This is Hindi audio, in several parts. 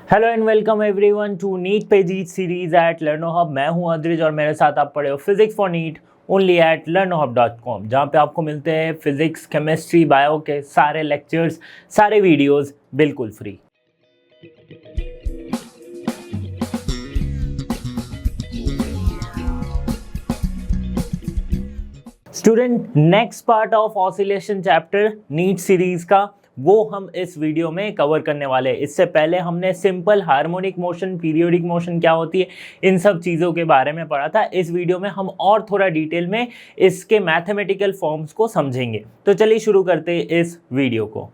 Hello and welcome everyone to NEET pages series at Learnohub. मैं हूं अद्रिज और मेरे साथ आप पढ़े हो physics for NEET only at learnohub.com, जहां पे आपको मिलते हैं फिजिक्स, केमिस्ट्री, बायो के सारे लेक्चर्स, सारे वीडियोस बिल्कुल free. Student, next part of oscillation chapter NEET series का वो हम इस वीडियो में कवर करने वाले हैं। इससे पहले हमने simple harmonic motion, periodic motion क्या होती है, इन सब चीज़ों के बारे में पढ़ा था। इस वीडियो में हम और थोड़ा डिटेल में इसके मैथमेटिकल फॉर्म्स को समझेंगे। तो चलिए शुरू करते हैं इस वीडियो को।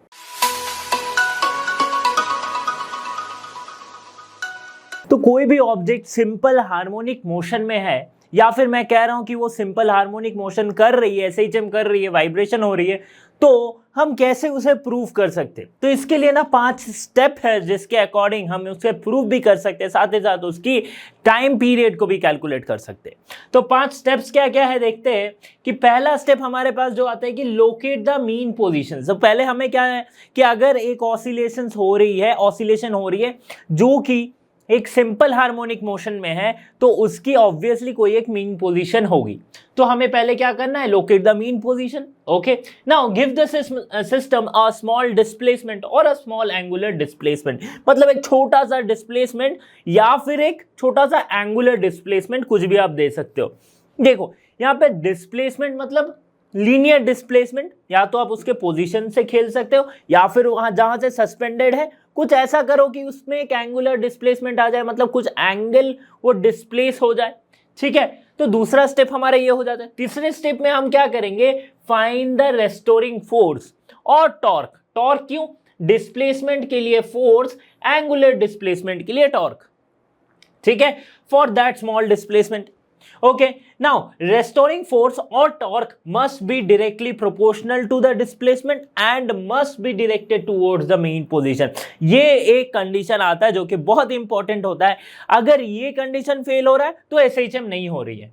तो कोई भी ऑब्जेक्ट सिंपल हार्मोनिक मोशन में है, या फिर मैं कह रहा हूं कि वो सिंपल हार्मोनिक मोशन कर रही है, SHM कर रही है, वाइब्रेशन हो रही है, तो हम कैसे उसे प्रूव कर सकते? तो इसके लिए ना 5 स्टेप है जिसके अकॉर्डिंग हम उसे प्रूव भी कर सकते हैं, साथ ही साथ उसकी टाइम पीरियड को भी कैलकुलेट कर सकते हैं। तो 5 स्टेप्स क्या क्या है देखते हैं। कि पहला स्टेप हमारे पास जो आता है कि लोकेट द मीन पोजीशन। तो पहले हमें क्या है कि अगर एक ऑसिलेशन हो रही है जो कि एक सिंपल हार्मोनिक मोशन में है, तो उसकी ऑब्वियसली कोई एक मीन पोजीशन होगी। तो हमें पहले क्या करना है, locate the mean position. Okay, now give the system a small displacement और अ स्मॉल एंगुलर डिस्प्लेसमेंट। मतलब एक छोटा सा डिस्प्लेसमेंट या फिर एक छोटा सा एंगुलर डिस्प्लेसमेंट, कुछ भी आप दे सकते हो। देखो यहाँ पे डिस्प्लेसमेंट मतलब लीनियर डिस्प्लेसमेंट, या तो आप उसके पोजीशन से खेल सकते हो, या फिर वहां जहां से सस्पेंडेड है कुछ ऐसा करो कि उसमें एक एंगुलर डिस्प्लेसमेंट आ जाए, मतलब कुछ एंगल वो डिस्प्लेस हो जाए। ठीक है, तो दूसरा स्टेप हमारा ये हो जाता है। तीसरे स्टेप में हम क्या करेंगे, फाइंड द रेस्टोरिंग फोर्स और टॉर्क। टॉर्क क्यों? डिस्प्लेसमेंट के लिए फोर्स, एंगुलर डिस्प्लेसमेंट के लिए टॉर्क। ठीक है, for that small displacement. Okay, now restoring force or torque must be directly proportional to the displacement and must be directed towards the mean position. ये एक कंडीशन आता है जो कि बहुत इंपॉर्टेंट होता है। अगर ये कंडीशन फेल हो रहा है तो SHM नहीं हो रही है।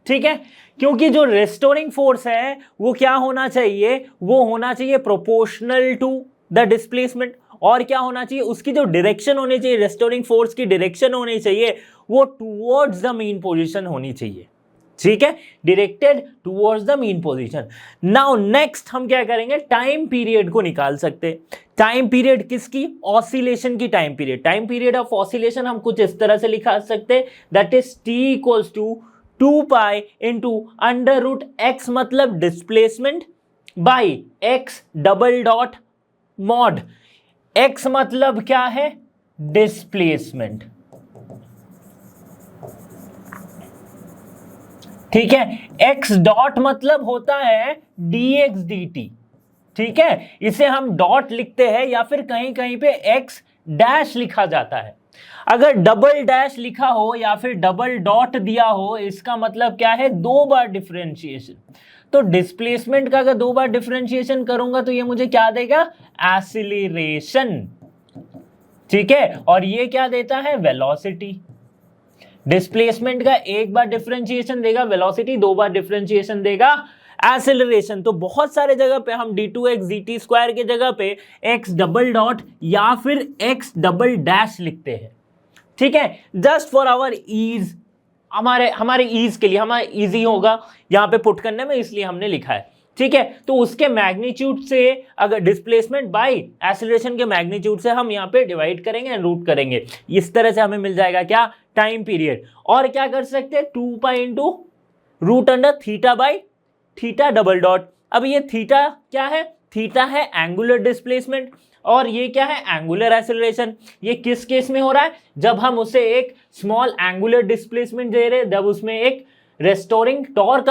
ठीक है, क्योंकि जो रेस्टोरिंग फोर्स है वो क्या होना चाहिए, वो होना चाहिए प्रोपोर्शनल टू द डिस्प्लेसमेंट। और क्या होना चाहिए, उसकी जो डायरेक्शन होनी चाहिए, रेस्टोरिंग फोर्स की डायरेक्शन होनी चाहिए, वो टुवर्ड्स द मीन पोजीशन होनी चाहिए। ठीक है, directed towards the mean position. Now next हम क्या करेंगे, टाइम पीरियड को निकाल सकते। टाइम पीरियड किसकी? ऑसिलेशन की time period. Time period of oscillation हम कुछ इस तरह से लिखा सकते, that is T equals to 2 pi into under root x, मतलब displacement, by x double dot mod. x मतलब क्या है, डिस्प्लेसमेंट। ठीक है, x डॉट मतलब होता है dx dt। ठीक है, इसे हम डॉट लिखते हैं या फिर कहीं कहीं पे x डैश लिखा जाता है। अगर डबल डैश लिखा हो या फिर डबल डॉट दिया हो, इसका मतलब क्या है, 2 बार डिफरेंशिएशन। तो डिस्प्लेसमेंट का अगर 2 बार डिफरेंशिएशन करूंगा तो ये मुझे क्या देगा, एक्सीलरेशन। ठीक है, और ये क्या देता है, वेलोसिटी। डिस्प्लेसमेंट का 1 बार डिफरेंशिएशन देगा वेलोसिटी, 2 बार डिफरेंशिएशन देगा एक्सेलरेशन। तो बहुत सारे जगह पे हम d2x dt स्क्वायर के जगह पे x डबल डॉट या फिर x डबल डैश लिखते हैं। ठीक है, जस्ट फॉर आवर ईज, हमारे ईज के लिए, हमारा इजी होगा यहां पे पुट करने में, इसलिए हमने लिखा है। ठीक है, तो उसके मैग्नीट्यूड से, अगर डिस्प्लेसमेंट बाय एक्सेलरेशन के मैग्नीट्यूड से हम यहाँ पे डिवाइड करेंगे, रूट करेंगे, इस तरह से हमें मिल जाएगा क्या, टाइम पीरियड। और क्या कर सकते हैं, 2 pi into root under theta by theta double dot. अब ये थीटा क्या है, थीटा है एंगुलर डिस्प्लेसमेंट, और ये क्या है, एंगुलर एक्सेलरेशन। ये किस केस में हो रहा है, जब हम उसे एक स्मॉल एंगुलर डिस्प्लेसमेंट दे रहे हैं, जब उसमें एक रेस्टोरिंग टॉर्क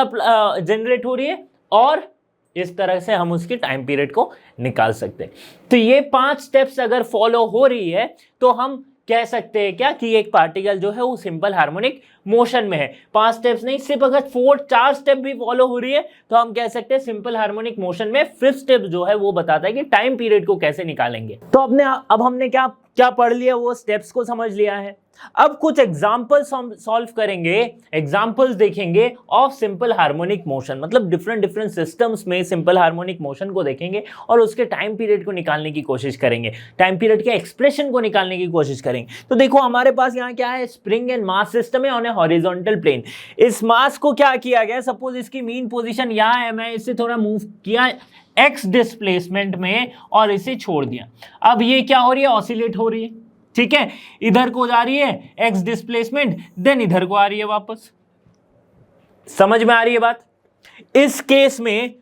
जनरेट हो रही है, और इस तरह से हम उसकी टाइम पीरियड को निकाल सकते हैं। तो ये 5 स्टेप्स अगर फॉलो हो रही है तो हम कह सकते हैं क्या, कि एक पार्टिकल जो है वो सिंपल हार्मोनिक मोशन में है। 5 स्टेप्स नहीं, सिर्फ अगर 4 स्टेप भी फॉलो हो रही है तो हम कह सकते हैं सिंपल हार्मोनिक मोशन में। 5th स्टेप जो है वो बताता है कि टाइम पीरियड को कैसे निकालेंगे। तो अब हमने क्या क्या पढ़ लिया, वो स्टेप्स को समझ लिया है। अब कुछ एग्जाम्पल सॉल्व करेंगे, एग्जाम्पल्स देखेंगे ऑफ सिंपल हार्मोनिक मोशन, मतलब डिफरेंट डिफरेंट सिस्टम्स में सिंपल हार्मोनिक मोशन को देखेंगे और उसके टाइम पीरियड को निकालने की कोशिश करेंगे, टाइम पीरियड के एक्सप्रेशन को निकालने की कोशिश करेंगे। तो देखो हमारे पास यहाँ क्या है, स्प्रिंग एंड मास सिस्टम है ऑन ए हॉरिजॉन्टल प्लेन। इस मास को क्या किया गया, सपोज इसकी मीन पोजीशन यहाँ है, मैं इससे थोड़ा मूव किया एक्स डिस्प्लेसमेंट में और इसे छोड़ दिया। अब ये क्या हो रही है, ऑसिलेट हो रही है, ठीक है, इधर को जा रही है एक्स डिस्प्लेसमेंट, देन इधर को आ रही है वापस। समझ में आ रही है बात। इस केस में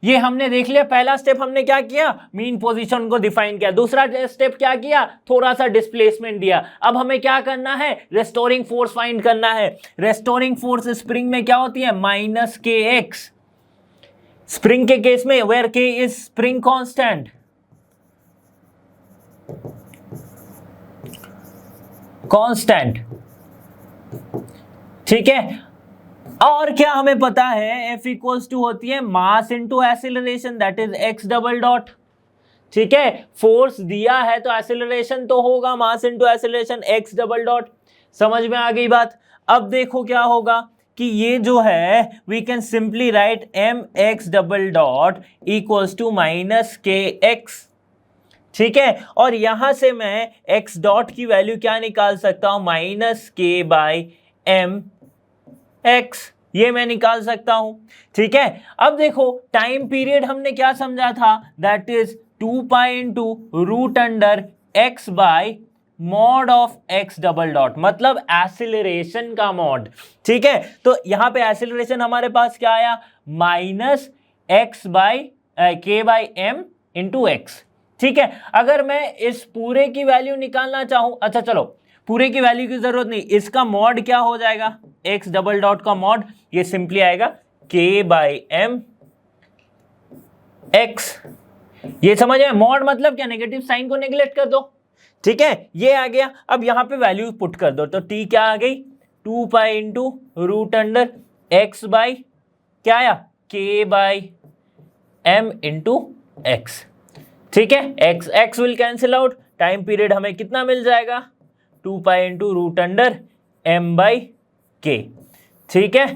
ये हमने देख लिया, पहला स्टेप हमने क्या किया, मीन पोजीशन को डिफाइन किया, दूसरा स्टेप क्या किया, थोड़ा सा डिस्प्लेसमेंट दिया। अब हमें क्या करना है, रेस्टोरिंग फोर्स फाइंड करना है। रेस्टोरिंग फोर्स स्प्रिंग में क्या होती है, माइनस के एक्स। स्प्रिंग के केस में वेयर के इज स्प्रिंग कांस्टेंट, कांस्टेंट, ठीक है। और क्या हमें पता है, F इक्वल्स टू होती है मास into acceleration, that is x double dot, ठीक है। फोर्स दिया है तो एक्सीलरेशन तो होगा मास into acceleration x double dot. समझ में आ गई बात। अब देखो क्या होगा कि ये जो है we can simply write mx double dot equals to minus k x, ठीक है। और यहां से मैं x डॉट की वैल्यू क्या निकाल सकता हूं, माइनस के बाई एम एक्स, ये मैं निकाल सकता हूं, ठीक है। अब देखो टाइम पीरियड हमने क्या समझा था, that is 2 pi into root under x by mod of x double dot, मतलब एक्सीलरेशन का मॉड, ठीक है। तो यहां पे एक्सीलरेशन हमारे पास क्या आया, माइनस एक्स बाई के बाई एम इंटू एक्स, ठीक है। अगर मैं इस पूरे की वैल्यू निकालना चाहूं, अच्छा चलो पूरे की वैल्यू की जरूरत नहीं, इसका मॉड क्या हो जाएगा, एक्स डबल डॉट का मॉड, ये सिंपली आएगा के बाई एम एक्स। ये समझ में, मॉड मतलब क्या, नेगेटिव साइन को नेग्लेक्ट कर दो, ठीक है, ये आ गया। अब यहां पे वैल्यू पुट कर दो, तो टी क्या आ गई, 2 pi into root under x by क्या आया, k by m into x, ठीक है। X x will cancel out, time period हमें कितना मिल जाएगा, 2 pi into root under m by k, ठीक है।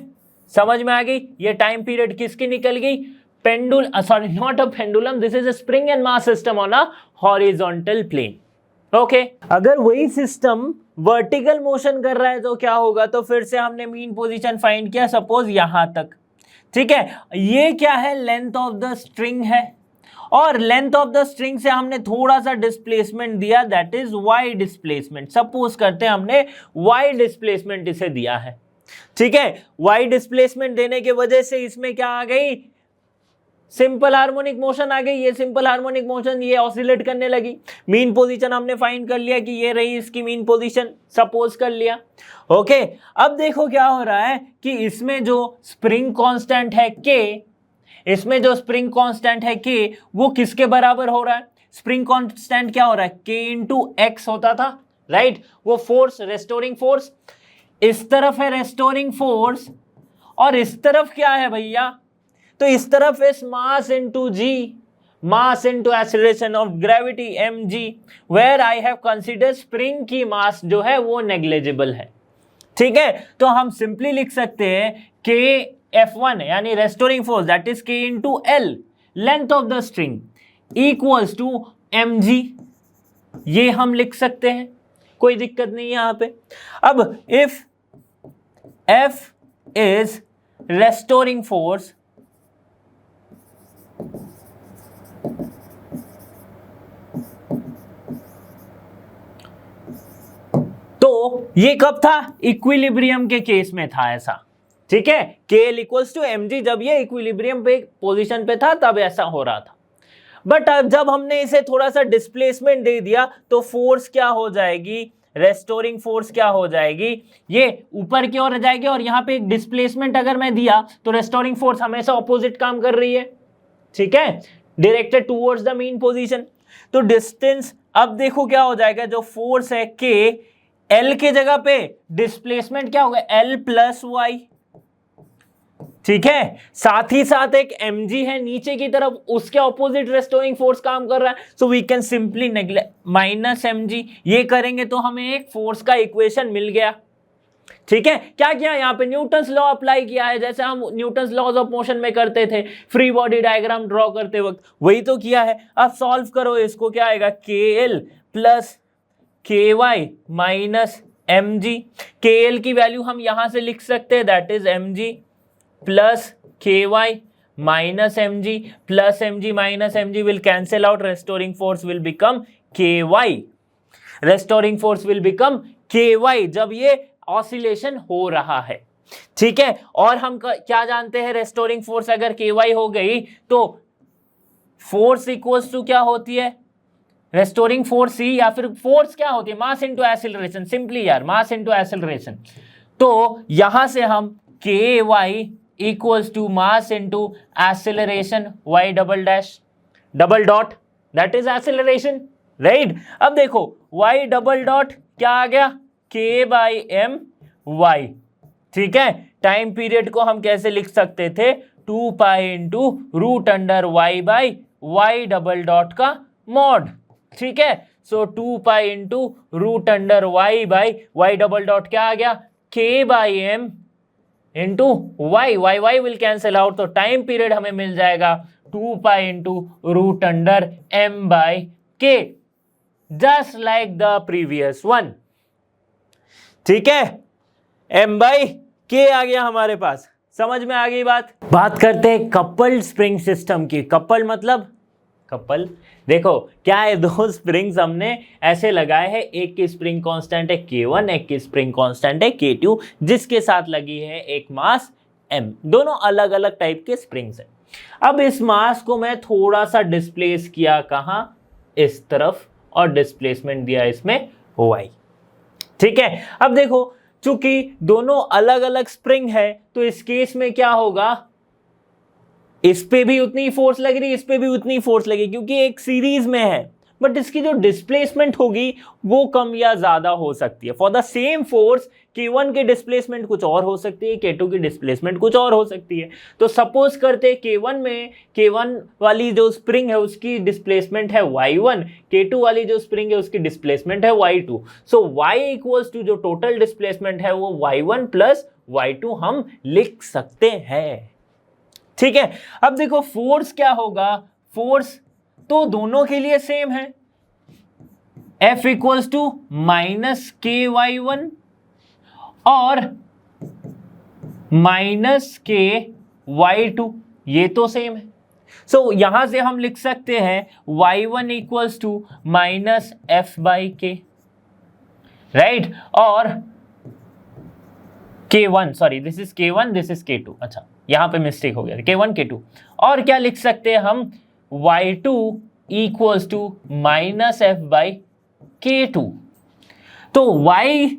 समझ में आ गई। ये टाइम पीरियड किसकी निकल गई, पेंडुल sorry not a pendulum, this is a spring and mass system on a horizontal plane, okay. अगर वही सिस्टम वर्टिकल मोशन कर रहा है तो क्या होगा, तो फिर से हमने मीन पोजीशन फाइंड किया, सपोज यहां तक, ठीक है। ये क्या है, लेंथ ऑफ द स्ट्रिंग है, और लेंथ ऑफ द स्ट्रिंग से हमने थोड़ा सा डिस्प्लेसमेंट दिया, that is y displacement. Suppose करते हैं हमने वाई डिस्प्लेसमेंट इसे दिया है, ठीक है। वाई डिस्प्लेसमेंट देने के वजह से इसमें क्या आ गई, सिंपल हार्मोनिक मोशन आ गई। ये सिंपल हार्मोनिक मोशन ये ऑसिलेट करने लगी। मीन पोजीशन हमने फाइंड कर लिया कि ये रही इसकी मीन पोजीशन, सपोज कर लिया, ओके। अब देखो क्या हो रहा है कि इसमें जो स्प्रिंग कांस्टेंट है के, इसमें जो स्प्रिंग कांस्टेंट है के, वो किसके बराबर हो रहा है, स्प्रिंग कांस्टेंट क्या हो रहा है, के इंटू एक्स होता था, राइट। वो फोर्स, रेस्टोरिंग फोर्स, इस तरफ है रेस्टोरिंग फोर्स, और इस तरफ क्या है भैया, तो इस तरफ इस mass into g, mass into acceleration of gravity m g, where I have consider spring की मास जो है वो नेग्लिजिबल है, ठीक है। तो हम सिंपली लिख सकते हैं के F1 यानी restoring force, that is k into l, length of the string, equals to m g, ये हम लिख सकते हैं, कोई दिक्कत नहीं है यहां पे। अब if F is restoring force, तो ये कब था, इक्विलिब्रियम के केस में था ऐसा, ठीक है। K l equals to m g, जब ये इक्विलिब्रियम पे पोजीशन पे था तब ऐसा हो रहा था। बट अब जब हमने इसे थोड़ा सा डिस्प्लेसमेंट दे दिया तो फोर्स क्या हो जाएगी, रेस्टोरिंग फोर्स क्या हो जाएगी, ये ऊपर की ओर जाएगी, और यहां पे एक डिस्प्लेसमेंट अगर मैं दिया तो रेस्टोरिंग फोर्स हमेशा ऑपोजिट काम कर रही है, ठीक है, directed towards the mean position. तो डिस्टेंस, अब देखो क्या हो जाएगा, जो फोर्स है के, एल के जगह पे डिस्प्लेसमेंट क्या होगा, एल प्लस वाई, ठीक है, साथ ही साथ एक mg है नीचे की तरफ, उसके ऑपोजिट रेस्टोरिंग फोर्स काम कर रहा है, so we can simply neglect minus mg। ये करेंगे तो हमें एक फोर्स का इक्वेशन मिल गया। ठीक है, क्या किया यहाँ पे, न्यूटन्स लॉ अप्लाई किया है, जैसे हम न्यूटन्स लॉज ऑफ मोशन में करते थे फ्री बॉडी डायग्राम ड्रॉ करते वक्त, वही तो किया है। अब सॉल्व करो इसको, क्या आएगा, KL plus KY minus mg। KL की वैल्यू हम यहां से लिख सकते हैं, that is mg plus KY minus mg, plus mg minus mg will cancel out, restoring force will become KY, restoring force will become KY जब ये ऑसिलेशन हो रहा है। ठीक है, और हम क्या जानते हैं, रेस्टोरिंग फोर्स अगर KY हो गई तो फोर्स इक्वल्स टू क्या होती है, रेस्टोरिंग फोर्स ही, या फिर फोर्स क्या होती है, मास इनटू एक्सीलरेशन, सिंपली यार मास इनटू एक्सीलरेशन। तो यहां से हम KY equals to mass into acceleration y double dash double dot, that is acceleration, right. अब देखो y डबल डॉट क्या आ गया, K/m/y। ठीक है, टाइम पीरियड को हम कैसे लिख सकते थे, 2 pi into root under y double dot का मॉड। ठीक है, so 2 pi into root under y double dot क्या आ गया, K/m into y will cancel out, तो टाइम पीरियड हमें मिल जाएगा 2 pi into root under m/k, just like the previous one. ठीक है, m/k आ गया हमारे पास, समझ में आ गई बात। बात करते हैं कपल्ड स्प्रिंग सिस्टम की। कपल मतलब कपल, देखो क्या है, दो स्प्रिंग्स हमने ऐसे लगाए हैं, एक की स्प्रिंग कांस्टेंट है K1, एक की स्प्रिंग कांस्टेंट है K2, जिसके साथ लगी है एक मास m। दोनों अलग अलग टाइप के स्प्रिंग्स हैं। अब इस मास को मैं थोड़ा सा डिस्प्लेस किया, कहां, इस तरफ, और डिस्प्लेसमेंट दिया इसमें y। ठीक है, अब देखो चूंकि दोनों अलग अलग स्प्रिंग है, तो इस केस में क्या होगा, इस पे भी उतनी फोर्स लग रही है, इस पे भी उतनी फोर्स लगी, क्योंकि एक सीरीज में है, बट इसकी जो डिस्प्लेसमेंट होगी वो कम या ज्यादा हो सकती है। For the same force K1 की डिस्प्लेसमेंट कुछ और हो सकती है, K2 की डिस्प्लेसमेंट कुछ और हो सकती है। तो सपोज करते K1 में, K1 वाली जो स्प्रिंग है उसकी डिस्प्लेसमेंट है y1, K2 वाली जो स्प्रिंग है उसकी डिस्प्लेसमेंट है y2। So y equals to जो टोटल डिस्प्लेसमेंट है वो y1 प्लस y2 हम लिख सकते हैं। ठीक है, अब देखो फोर्स क्या होगा, फोर्स तो दोनों के लिए सेम है, F equals to minus KY1 और माइनस KY2, ये तो सेम है। सो यहां से हम लिख सकते हैं y1 equals to minus F/K, right, और K1, sorry this is K1, this is K2, अच्छा यहां पे मिस्टेक हो गया, K1 K2। और क्या लिख सकते हैं हम, y2 equals to minus F/K2। तो y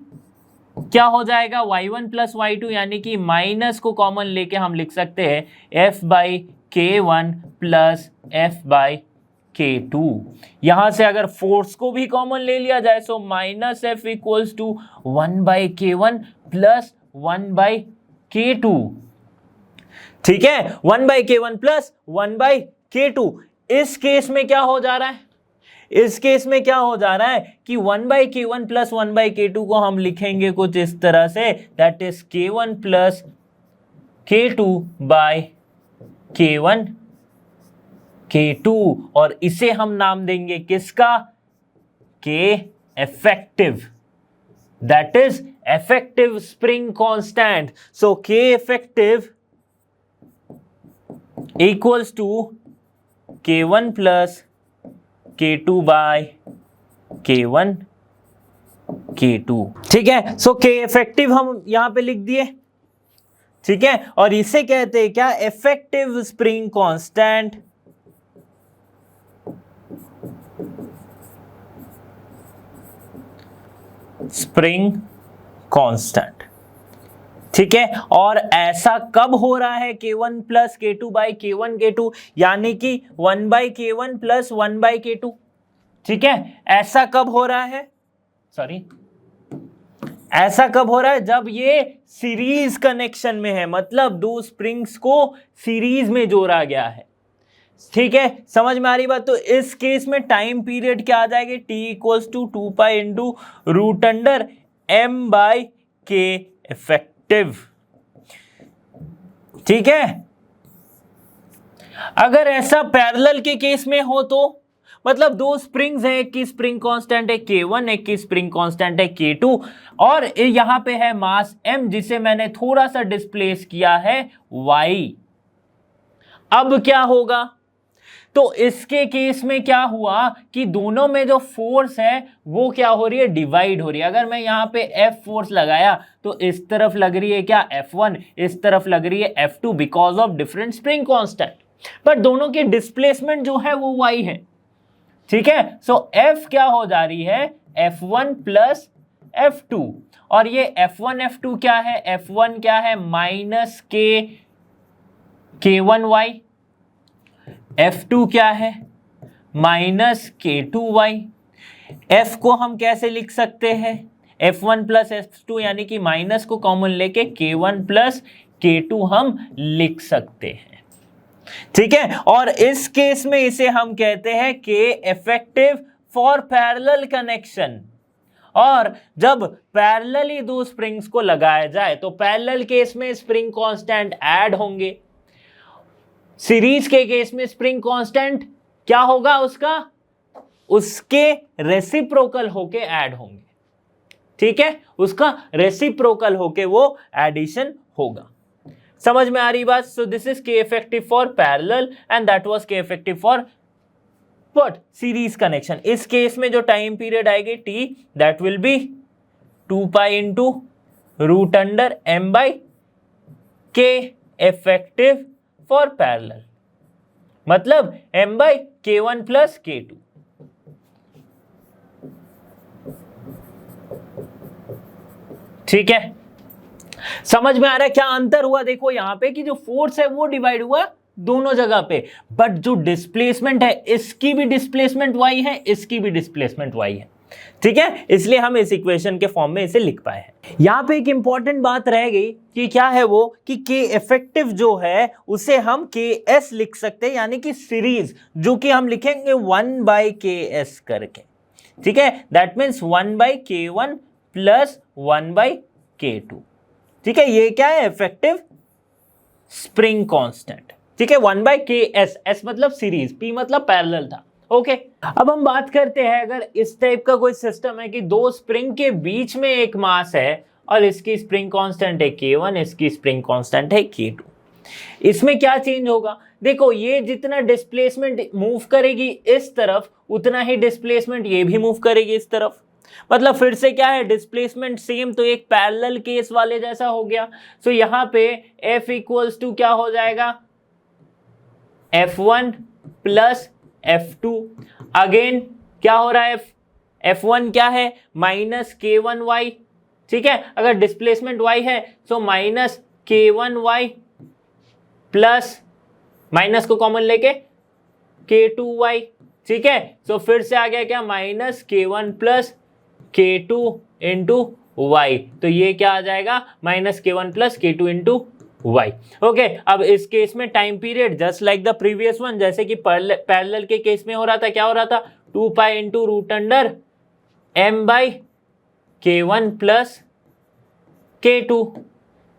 क्या हो जाएगा, y1 प्लस y2, यानी कि माइनस को कॉमन लेके हम लिख सकते हैं F/K1 प्लस F/K2। यहां से अगर फोर्स को भी कॉमन ले लिया जाए, so minus F equals to 1/K1 plus 1/K2। ठीक है, 1/K1 प्लस 1/K2। इस केस में क्या हो जा रहा है, इस केस में क्या हो जा रहा है कि 1/K1 प्लस 1/K2 को हम लिखेंगे कुछ इस तरह से, that is K1 plus K2/K1 K2, और इसे हम नाम देंगे किसका, K effective, that is effective spring constant. So K effective equals to K1 plus K2/K1 K2। ठीक है, सो K इफेक्टिव हम यहां पे लिख दिए। ठीक है, और इसे कहते हैं क्या, effective spring constant. Spring constant. ठीक है, और ऐसा कब हो रहा है, K1 प्लस K2/K1 K2, यानी कि 1/K1 प्लस 1/K2। ठीक है, ऐसा कब हो रहा है, सॉरी ऐसा कब हो रहा है? जब ये सीरीज कनेक्शन में है, मतलब दो स्प्रिंग्स को सीरीज में जोड़ा गया है। ठीक है, समझ में आ रही बात? तो इस केस में टाइम पीरियड क्या आ जाएगी? t equals to 2 into root under m by k effective. ठीक है, अगर ऐसा पैरेलल के केस में हो तो मतलब दो स्प्रिंग्स हैं, एक की स्प्रिंग कांस्टेंट है K1, एक की स्प्रिंग कांस्टेंट है K2, और यहां पे है मास m जिसे मैंने थोड़ा सा डिस्प्लेस किया है y। अब क्या होगा? तो इसके केस में क्या हुआ कि दोनों में जो फोर्स है वो क्या हो रही है? डिवाइड हो रही है। अगर मैं यहां पे F फोर्स लगाया तो इस तरफ लग रही है क्या? F1, इस तरफ लग रही है F2 because of different spring constant, पर दोनों की डिस्प्लेसमेंट जो है वो y है। ठीक है, सो F क्या हो जा रही है? F1 प्लस F2, और ये F1 F2 क्या है? F1 क्या है? माइनस K1y, F2 क्या है? Minus K2y। F को हम कैसे लिख सकते हैं? F1 प्लस F2 यानी कि माइनस को कॉमन लेके K1 प्लस K2 हम लिख सकते हैं। ठीक है, और इस केस में इसे हम कहते हैं K effective for parallel connection. और जब पैरेलली दो स्प्रिंग्स को लगाया जाए तो पैरेलल केस में स्प्रिंग कांस्टेंट ऐड होंगे, सीरीज के केस में स्प्रिंग कांस्टेंट क्या होगा? उसके रेसिप्रोकल होके ऐड होंगे। ठीक है, उसका रेसिप्रोकल होके वो एडिशन होगा। समझ में आ रही बात? So this is K effective for parallel and that was K effective for what? Series connection. इस केस में जो टाइम पीरियड आएगी t, that will be 2 into root under m by K effective for parallel, मतलब m by K1 plus K2। ठीक है, समझ में आ रहा है क्या अंतर हुआ? देखो यहां पे कि जो फोर्स है वो डिवाइड हुआ दोनों जगह पे, बट जो डिस्प्लेसमेंट है इसकी भी डिस्प्लेसमेंट y है, इसकी भी डिस्प्लेसमेंट y है। ठीक है, इसलिए हम इस इक्वेशन के फॉर्म में इसे लिख पाए हैं। यहां पे एक इंपॉर्टेंट बात रह गई कि क्या है वो कि K इफेक्टिव जो है उसे हम KS लिख सकते हैं, यानी कि सीरीज, जो कि हम लिखेंगे 1 बाई KS करके। ठीक है, that means 1 by K1 plus 1 by K2। ठीक है, ये क्या है? Effective spring constant. ठीक है, 1 बाई KS, S मतलब सीरीज, P मतलब पैरेलल था। ओके, अब हम बात करते हैं अगर इस टाइप का कोई सिस्टम है कि दो स्प्रिंग के बीच में एक मास है और इसकी स्प्रिंग कांस्टेंट है K1, इसकी स्प्रिंग कांस्टेंट है K2, इसमें क्या चेंज होगा? देखो, ये जितना डिस्प्लेसमेंट मूव करेगी इस तरफ, उतना ही डिस्प्लेसमेंट ये भी मूव करेगी इस तरफ। मतलब फिर से क्या है? डिस्प्लेसमेंट सेम, तो एक पैरेलल केस वाले जैसा हो गया। सो यहां पे F इक्वल्स टू क्या हो जाएगा? F1 plus F2। अगेन क्या हो रहा है? F1 क्या है? Minus K1y। ठीक है, अगर डिस्प्लेसमेंट y है तो माइनस K1y प्लस माइनस को कॉमन लेके K2y। ठीक है, तो फिर से आ गया क्या? Minus K1 plus K2 into y, तो ये क्या आ जाएगा? Minus K1 plus K2 into y। Okay, अब इस केस में time period just like the previous one, जैसे कि पैरेलल के केस में हो रहा था, क्या हो रहा था? 2 pi into root under m by K1 plus K2।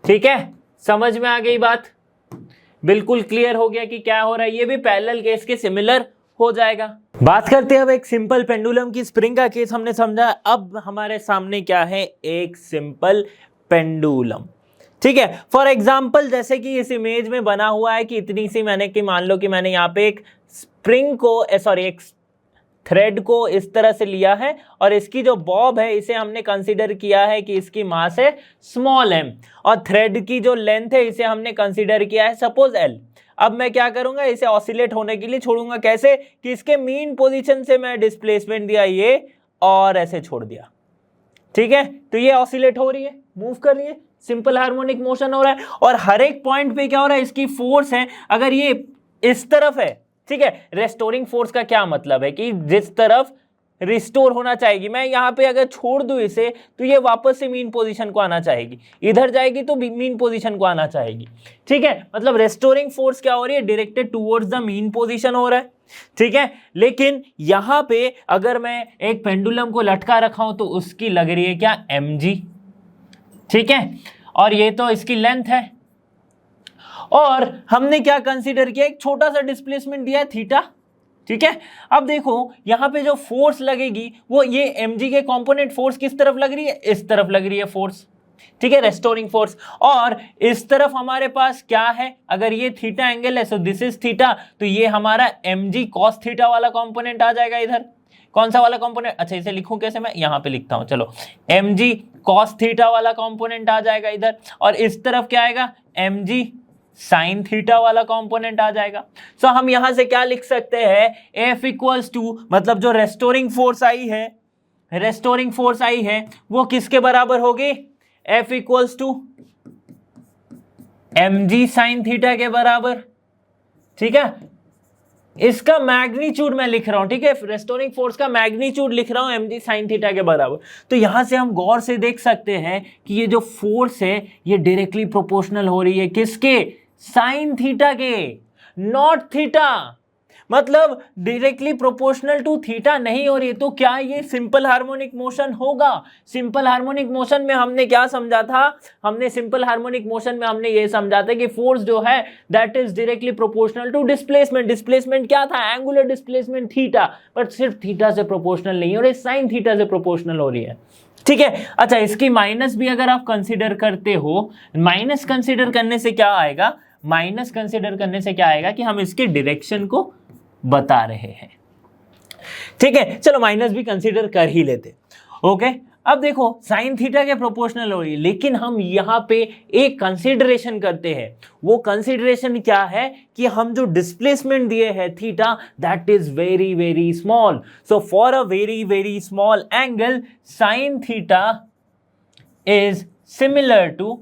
ठीक है, समझ में आ गई बात? बिल्कुल क्लियर हो गया कि क्या हो रहा है? ये भी पैरेलल केस के सिमिलर हो जाएगा। बात करते हैं अब एक सिंपल पेंडुलम की। स्प्रिंग का केस हमने समझा, अब हमारे सामने क्या है? एक सिंपल पेंडुलम। ठीक है, फॉर एग्जाम्पल जैसे कि इस इमेज में बना हुआ है कि इतनी सी मैंने कि मान लो कि मैंने यहाँ पे एक स्प्रिंग को एक थ्रेड को इस तरह से लिया है और इसकी जो बॉब है इसे हमने कंसीडर किया है कि इसकी मास है स्मॉल m, और थ्रेड की जो लेंथ है इसे हमने कंसीडर किया है सपोज l। अब मैं क्या करूंगा? इसे ऑसिलेट होने के लिए छोड़ूंगा। कैसे? कि इसके मीन पोजीशन से मैं डिस्प्लेसमेंट दिया ये और ऐसे छोड़ दिया। ठीक है, तो ये ऑसिलेट हो रही है, मूव कर रही है, सिंपल हार्मोनिक मोशन हो रहा है, और हर एक पॉइंट पे क्या हो रहा है? इसकी फोर्स है, अगर ये इस तरफ है, ठीक है, रेस्टोरिंग फोर्स का क्या मतलब है कि जिस तरफ रिस्टोर होना चाहेगी। मैं यहाँ पे अगर छोड़ दूं इसे तो ये वापस से मीन पोजीशन को आना चाहेगी, इधर जाएगी तो मीन पोजीशन को आना चाहेगी। ठीक है, मतलब रेस्टोरिंग फोर्स क्या हो रही है, directed towards the mean position हो रहा है। ठीक है, लेकिन यहां पे अगर मैं एक पेंडुलम को लटका रखा हूं तो उसकी लग रही है क्या, mg। ठीक है, और ये तो इसकी लेंथ है, और हमने क्या कंसीडर किया, एक छोटा सा डिस्प्लेसमेंट दिया है थीटा। ठीक है, अब देखो यहां पे जो फोर्स लगेगी वो ये mg के कंपोनेंट फोर्स किस तरफ लग रही है, इस तरफ लग रही है फोर्स। ठीक है, रेस्टोरिंग फोर्स, और इस तरफ हमारे पास क्या है, अगर ये थीटा एंगल है सो दिस इज थीटा, तो ये हमारा mg cos थीटा वाला कंपोनेंट आ जाएगा इधर। कौन सा वाला कंपोनेंट, अच्छा इसे लिखूं कैसे, मैं यहां पे लिखता हूं, चलो mg cos थीटा वाला कंपोनेंट आ जाएगा इधर, और इस तरफ क्या आएगा, mg साइन थीटा वाला कंपोनेंट आ जाएगा। सो हम यहां से क्या लिख सकते हैं, F इक्वल्स टू, मतलब जो रेस्टोरिंग फोर्स आई है वो किसके बराबर होगी, F equals to mg sine theta के बराबर। ठीक है, इसका मैग्नीट्यूड मैं लिख रहा हूं, ठीक है, रेस्टोरिंग फोर्स का मैग्नीट्यूड लिख रहा हूं mg साइन थीटा के बराबर। तो यहां से हम गौर से देख सकते हैं कि ये जो फोर्स है ये डायरेक्टली प्रोपोर्शनल हो रही है किसके, साइन थीटा के, नॉट थीटा, मतलब डायरेक्टली प्रोपोर्शनल टू थीटा नहीं हो रही है। तो क्या ये सिंपल हार्मोनिक मोशन होगा, सिंपल हार्मोनिक मोशन में हमने क्या समझा था, हमने सिंपल हार्मोनिक मोशन में हमने ये समझा था कि फोर्स जो है that is directly proportional to displacement. Displacement क्या था, एंगुलर डिस्प्लेसमेंट थीटा, पर सिर्फ थीटा से प्रोपोर्शनल नहीं हो रही, साइन थीटा से प्रोपोर्शनल हो रही है। ठीक है, अच्छा इसकी माइनस भी अगर आप कंसीडर करते हो, माइनस कंसीडर करने से क्या आएगा, माइनस कंसीडर करने से क्या आएगा कि हम इसके डायरेक्शन को बता रहे हैं। ठीक है, चलो माइनस भी कंसीडर कर ही लेते। ओके, अब देखो साइन थीटा के प्रोपोर्शनल हो रही है, लेकिन हम यहां पे एक कंसीडरेशन करते हैं। वो कंसीडरेशन क्या है कि हम जो डिस्प्लेसमेंट दिए हैं theta that is very very small. So for a very very small angle sine theta is similar to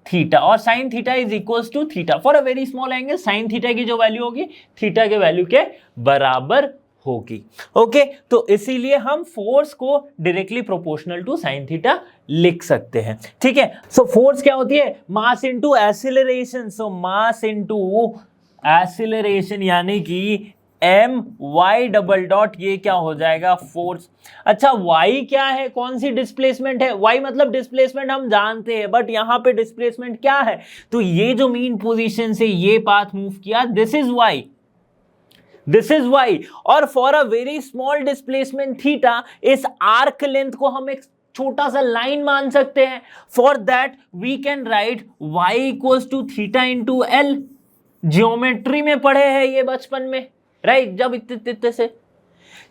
theta, और sine theta is equals to theta. For a very small angle sine theta की जो वैल्यू होगी थीटा के वैल्यू के बराबर होगी। ओके, तो इसीलिए हम फोर्स को directly proportional to sine theta लिख सकते हैं। ठीक है, सो फोर्स क्या होती है, मास इनटू एक्सीलरेशन। सो मास इनटू एक्सीलरेशन यानी कि my डबल डॉट, ये क्या हो जाएगा, फोर्स। अच्छा y क्या है, कौन सी डिस्प्लेसमेंट है, y मतलब डिस्प्लेसमेंट हम जानते हैं, बट यहां पे डिस्प्लेसमेंट क्या है, तो ये जो मीन पोजीशन से ये पाथ मूव किया, दिस इज y। और for a very small displacement theta, इस आर्क लेंथ को हम एक छोटा सा लाइन मान सकते हैं। For that we can write y equals to theta into l। Geometry में पढ़े हैं ये बचपन में, राइट, जब इतने से,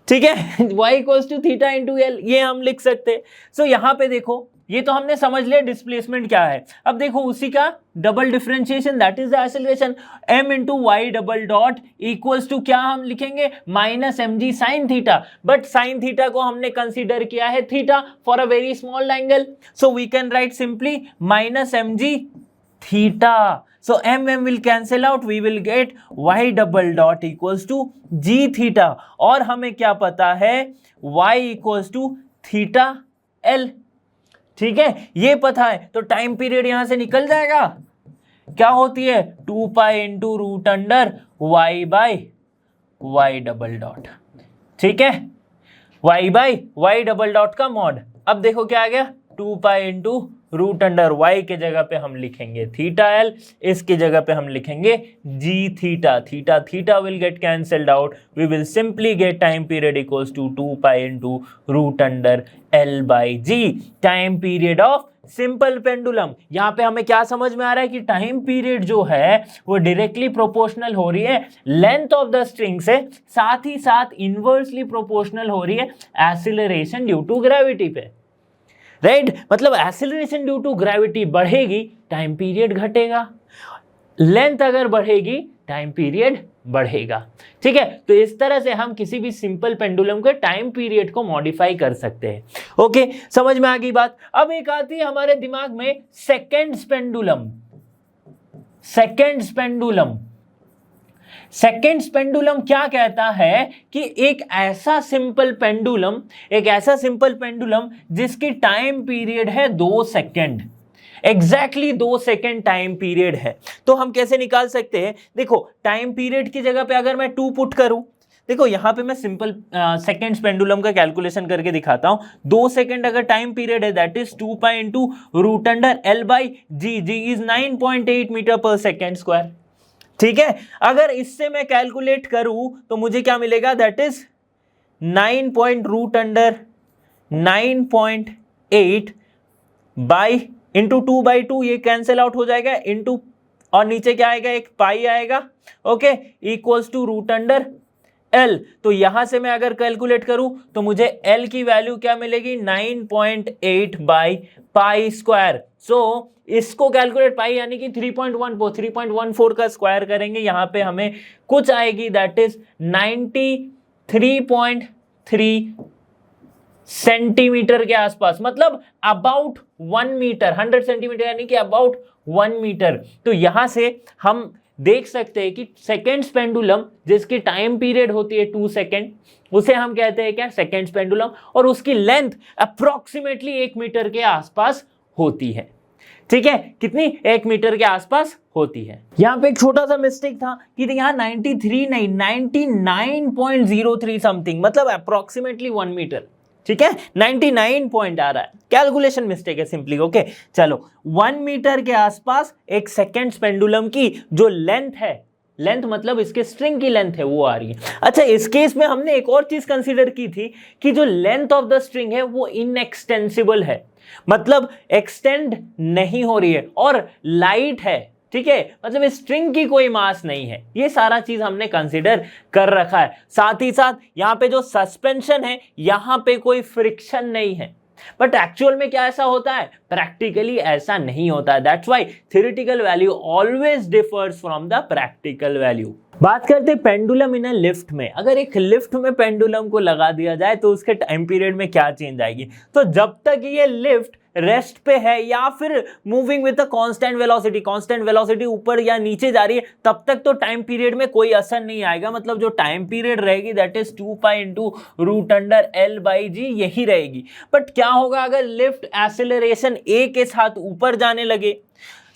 ठीक है, y equals to theta into l, ये हम लिख सकते हैं। सो यहां पे देखो, ये तो हमने समझ लिया डिस्प्लेसमेंट क्या है। अब देखो उसी का double differentiation that is the acceleration, m into y double dot equals to क्या हम लिखेंगे, minus mg sine theta, but sine theta को हमने कंसीडर किया है theta for a very small angle, so we can write simply minus mg theta. So m will cancel out, we will get y double dot equals to g theta, और हमें क्या पता है, y equals to theta l। ठीक है, ये पता है, तो टाइम पीरियड यहां से निकल जाएगा, क्या होती है 2 pi into root under y by y double dot. ठीक है, y by y double dot का मॉड। अब देखो क्या आ गया, 2 pi into root under y के जगह पे हम लिखेंगे थीटा l, इसकी जगह पे हम लिखेंगे g theta. Theta theta will get cancelled out, we will simply get time period equals to 2 pi into root under l by g, time period of simple pendulum. यहां पे हमें क्या समझ में आ रहा है कि टाइम पीरियड जो है वो डायरेक्टली प्रोपोर्शनल हो रही है लेंथ ऑफ द स्ट्रिंग से, साथ ही साथ इनवर्सली प्रोपोर्शनल हो रही है एक्सीलरेशन ड्यू टू ग्रेविटी पे, राइट, मतलब एक्सीलरेशन ड्यू टू ग्रेविटी बढ़ेगी, टाइम पीरियड घटेगा, लेंथ अगर बढ़ेगी टाइम पीरियड बढ़ेगा। ठीक है, तो इस तरह से हम किसी भी सिंपल पेंडुलम के टाइम पीरियड को मॉडिफाई कर सकते हैं। ओके, समझ में आ गई बात। अब एक आती है हमारे दिमाग में seconds pendulum. Seconds pendulum, seconds pendulum क्या कहता है कि एक ऐसा सिंपल पेंडुलम जिसकी टाइम पीरियड है 2 second, exactly 2 second time period है। तो हम कैसे निकाल सकते हैं? देखो टाइम पीरियड की जगह पे अगर मैं 2 पुट करूं, देखो यहां पे मैं सिंपल सेकेंड्स पेंडुलम का कैलकुलेशन करके दिखाता हूं। 2 सेकेंड अगर टाइम पीरियड है that is 2 pi into root under L by g, g is 9.8 metre per second square. ठीक है, अगर इससे मैं कैलकुलेट करूं तो मुझे क्या मिलेगा? That is 9 point root under 9.8 by into 2/2, ये कैंसिल आउट हो जाएगा, इंटू और नीचे क्या आएगा? एक पाई आएगा, okay, equals to root under l. तो यहां से मैं अगर कैलकुलेट करूं तो मुझे एल की वैल्यू क्या मिलेगी? 9.8 बाई पाई स्क्वायर। सो इसको कैलकुलेट पाई यानी कि 3.14 का स्क्वायर करेंगे, यहां पे हमें कुछ आएगी दैट इज 93.3 सेंटीमीटर के आसपास, मतलब अबाउट 1 मीटर, 100 सेंटीमीटर यानी कि अबाउट 1 मीटर। तो यहां से हम देख सकते हैं कि सेकेंड्स पेंडुलम जिसकी टाइम पीरियड होती है 2 सेकेंड, उसे हम कहते हैं क्या? सेकेंड्स पेंडुलम, और उसकी लेंथ अप्रोक्सीमेटली 1 मीटर के आसपास होती है। ठीक है, कितनी? 1 मीटर के आसपास होती है। यहां पे एक छोटा सा मिस्टेक था कि यहां 93 नहीं 99.03 समथिंग, मतलब अप्रोक्सीमेटली 1 मीटर। ठीक है, 99 पॉइंट आ रहा है, कैलकुलेशन मिस्टेक है सिंपली। ओके चलो, 1 मीटर के आसपास एक सेकेंड्स पेंडुलम की जो लेंथ है, लेंथ मतलब इसके स्ट्रिंग की लेंथ है, वो आ रही है। अच्छा, इस केस में हमने एक और चीज कंसीडर की थी कि जो लेंथ ऑफ द स्ट्रिंग है वो इनएक्सटेंसिबल है, मतलब एक्सटेंड नहीं हो रही है और लाइट है। ठीक है, मतलब इस स्ट्रिंग की कोई मास नहीं है। ये सारा चीज हमने कंसीडर कर रखा है। साथ ही साथ यहां पे जो सस्पेंशन है, यहां पे कोई फ्रिक्शन नहीं है। बट एक्चुअल में क्या ऐसा होता है? प्रैक्टिकली ऐसा नहीं होता है। That's why theoretical value always differs from the practical value. बात करते हैं पेंडुलम इन अ लिफ्ट में। अगर एक लिफ्ट में पेंडुलम को लगा दिया जाए तो उसके टाइम पीरियड में क्या चेंज आएगी? तो जब तक ये लिफ्ट रेस्ट पे है या फिर moving with a constant velocity ऊपर या नीचे जा रही है, तब तक तो टाइम पीरियड में कोई असर नहीं आएगा। मतलब जो टाइम पीरियड रहेगी that is 2 pi into root under L by G, यही रहेगी। बट क्या होगा अगर लिफ्ट एक्सेलरेशन ए के साथ ऊपर जाने लगे?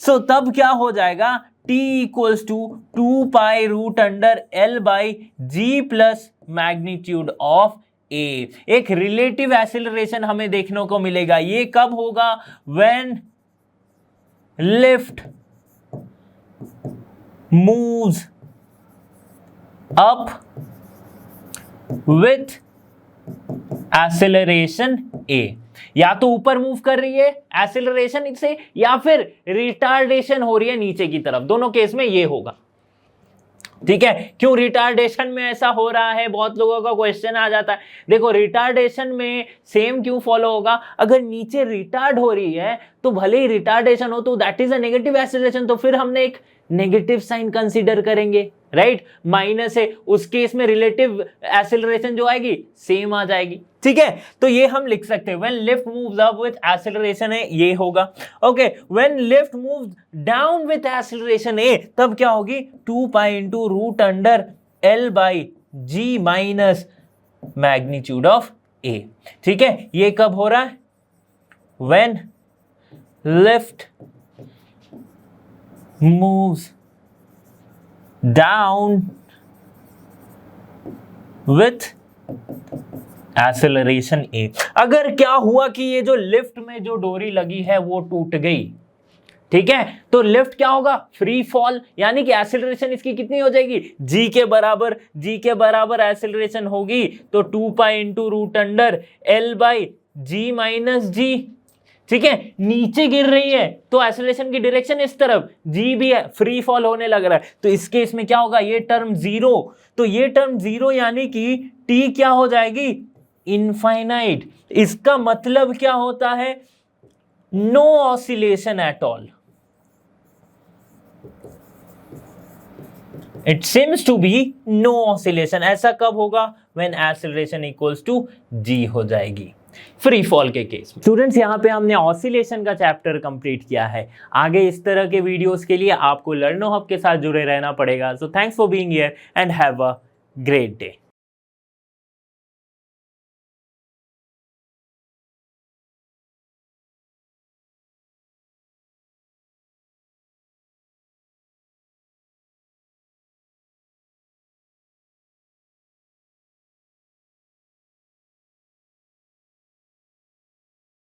सो तब क्या हो जाएगा? t equals to 2 pi root under L by G plus magnitude of a. एक रिलेटिव एक्सेलरेशन हमें देखने को मिलेगा। ये कब होगा? When lift moves up with acceleration a. या तो ऊपर मूव कर रही है एक्सेलरेशन से, या फिर रिटार्डेशन हो रही है नीचे की तरफ। दोनों केस में ये होगा। ठीक है, क्यों रिटार्डेशन में ऐसा हो रहा है? बहुत लोगों का क्वेश्चन आ जाता है। देखो रिटार्डेशन में सेम क्यों फॉलो होगा? अगर नीचे रिटार्ड हो रही है तो भले ही रिटार्डेशन हो तो that is a negative acceleration, तो फिर हमने एक नेगेटिव साइन कंसीडर करेंगे, राइट? माइनस है, उस केस में रिलेटिव एक्सेलरेशन जो आएगी सेम आ जाएगी। ठीक है, तो ये हम लिख सकते हैं when lift moves up with acceleration है, ये होगा। Okay, when lift moves down with acceleration a, तब क्या होगी? 2 pi into root under L by G minus magnitude of a. ठीक है, ये कब हो रहा है? When lift moves down with acceleration a। अगर क्या हुआ कि ये जो लिफ्ट में जो डोरी लगी है वो टूट गई, ठीक है, तो लिफ्ट क्या होगा? फ्री फॉल, यानी कि एक्सेलरेशन इसकी कितनी हो जाएगी? g के बराबर एक्सेलरेशन होगी, तो 2 pi into root under L by G minus G. ठीक है, नीचे गिर रही है तो एक्सेलरेशन की डायरेक्शन इस तरफ, जी भी है, फ्री फॉल होने लग रहा है। तो इस केस में क्या होगा? ये टर्म जीरो, तो ये टर्म जीरो यानी कि टी क्या हो जाएगी? इनफाइनाइट। इसका मतलब क्या होता है? No oscillation at all. It seems to be no oscillation. ऐसा कब होगा? When acceleration equals to g हो जाएगी। फ्री फॉल के केस में। स्टूडेंट्स, यहाँ पे हमने ऑसिलेशन का चैप्टर कंप्लीट किया है। आगे इस तरह के वीडियोस के लिए आपको लर्नो हब के साथ जुड़े रहना पड़ेगा। So thanks for being here and have a great day.